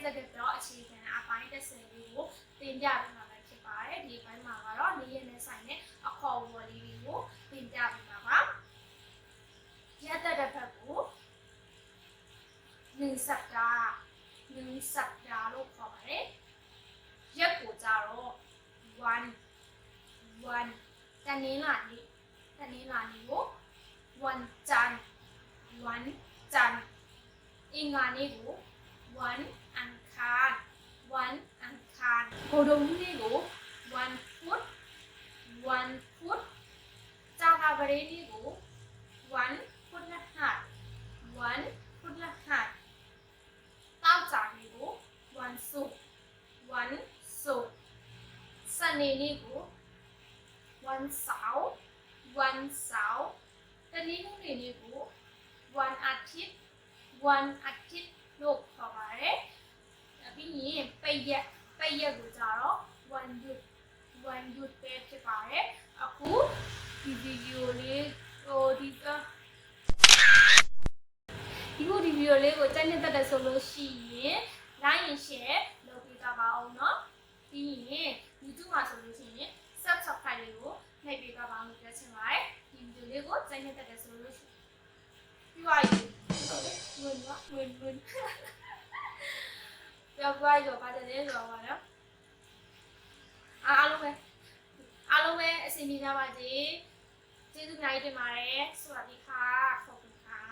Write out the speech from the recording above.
စကားပြောအခြေခံအပိုင်း30လေးကိုတင်ပြပေးမှာဖြစ်ပါတယ်ဒီအပိုင်းမှာကတော့နေရနဲ့ဆိုင်တဲ့အခေါ်အဝေါ်လေးတွေကိုတင်ပြပေးမှာပါရက်သက်တစ်ဖက်ကို1 สัปดาห์လို့ခေါ်ပါတယ်ရက်ကိုကြတော့1တနင်္လာနေ့ကိုวันจันทร์အင်္ဂါနေ့ကိုวันอังคารဗုဒ္ဓဟူးနေ့ကိုวันพุธကြာသပတေးနေ့ကိုวันพฤหัสသောကြာနေ့ကိုวันศุกร์စနေနေ့ကိုวันเสาร์တနင်္ဂနွေနေ့ကိုวันอาทิตย์လို့ခေါ်ပါတယ်ပြီးရင်ပိတ်ရက်ကိုကြတော့วันหยุดပဲဖြစ်ပါတယ်အခုဒီဗီဒီယိုလေးကိုဒီဗီဒီယိုလေးကိုကြိုက်နေတဲ့ဆိုလို့ရှိရင် like and share လုပ်ပေးကြပါအောင်เนาะပြီးရင် YouTube မှာဆိုလို့ရှိရင် subscribe လေးကိုနှိပ်ပေးကြပါအောင်လို့ပြောချင်ပါတယ်ဒီဗီဒီယိုလေးကိုကြိုက်နေတဲ့ဆိုလို့ရှိရင်ပြီးပါပြီဝင်ပြောပြရတော့ပါတယ်ဆိုတော့ပါနော်အားလုံးပဲအစီအစဉ်ကြပါစေကျေးဇူးများတင်ပါတယ်စวัสดีค่ะขอบคุณค่ะ